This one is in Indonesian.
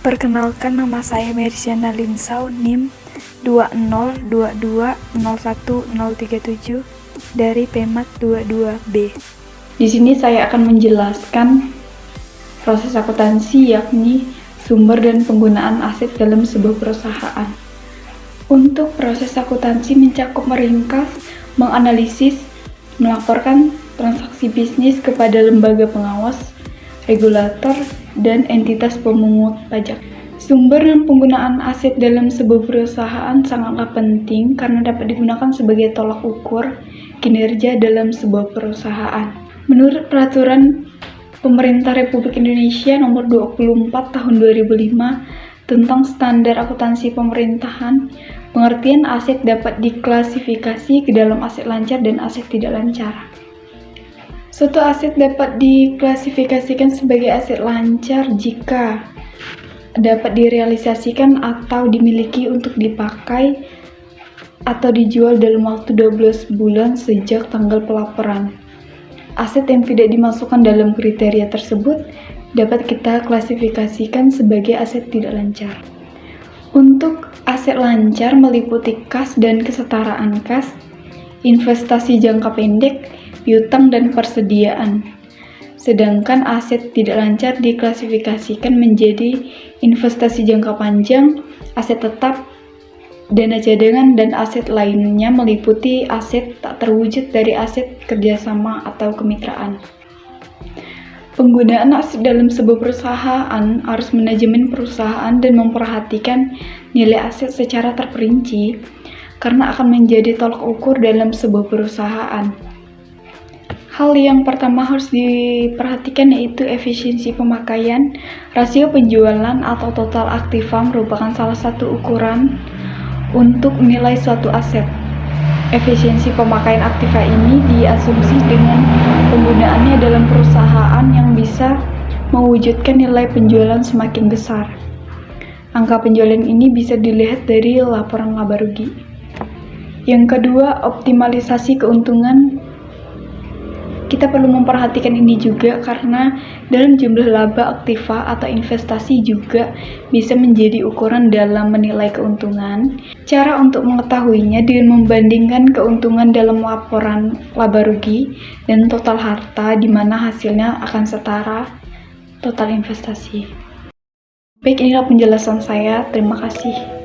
Perkenalkan, nama saya Mersiana Linsau, NIM 202201037 dari PEMAT 22B. Di sini saya akan menjelaskan proses akuntansi, yakni sumber dan penggunaan aset dalam sebuah perusahaan. Untuk proses akuntansi mencakup meringkas, menganalisis, melaporkan transaksi bisnis kepada lembaga pengawas, regulator, dan entitas pemungut pajak. Sumber dan penggunaan aset dalam sebuah perusahaan sangatlah penting karena dapat digunakan sebagai tolak ukur kinerja dalam sebuah perusahaan. Menurut Peraturan Pemerintah Republik Indonesia Nomor 24 Tahun 2005 tentang Standar Akuntansi Pemerintahan, pengertian aset dapat diklasifikasi ke dalam aset lancar dan aset tidak lancar. Suatu aset dapat diklasifikasikan sebagai aset lancar jika dapat direalisasikan atau dimiliki untuk dipakai atau dijual dalam waktu 12 bulan sejak tanggal pelaporan. Aset yang tidak dimasukkan dalam kriteria tersebut dapat kita klasifikasikan sebagai aset tidak lancar. Untuk aset lancar meliputi kas dan kesetaraan kas, investasi jangka pendek, piutang, dan persediaan. Sedangkan aset tidak lancar diklasifikasikan menjadi investasi jangka panjang, aset tetap, dana cadangan, dan aset lainnya meliputi aset tak terwujud dari aset kerjasama atau kemitraan. Penggunaan aset dalam sebuah perusahaan harus manajemen perusahaan dan memperhatikan nilai aset secara terperinci karena akan menjadi tolak ukur dalam sebuah perusahaan. Hal yang pertama harus diperhatikan yaitu efisiensi pemakaian. Rasio penjualan atau total aktiva merupakan salah satu ukuran untuk menilai suatu aset. Efisiensi pemakaian aktiva ini diasumsi dengan penggunaannya dalam perusahaan yang bisa mewujudkan nilai penjualan semakin besar. Angka penjualan ini bisa dilihat dari laporan laba rugi. Yang kedua, optimalisasi keuntungan. Kita perlu memperhatikan ini juga karena dalam jumlah laba aktiva atau investasi juga bisa menjadi ukuran dalam menilai keuntungan. Cara untuk mengetahuinya dengan membandingkan keuntungan dalam laporan laba rugi dan total harta di mana hasilnya akan setara total investasi. Baik, inilah penjelasan saya. Terima kasih.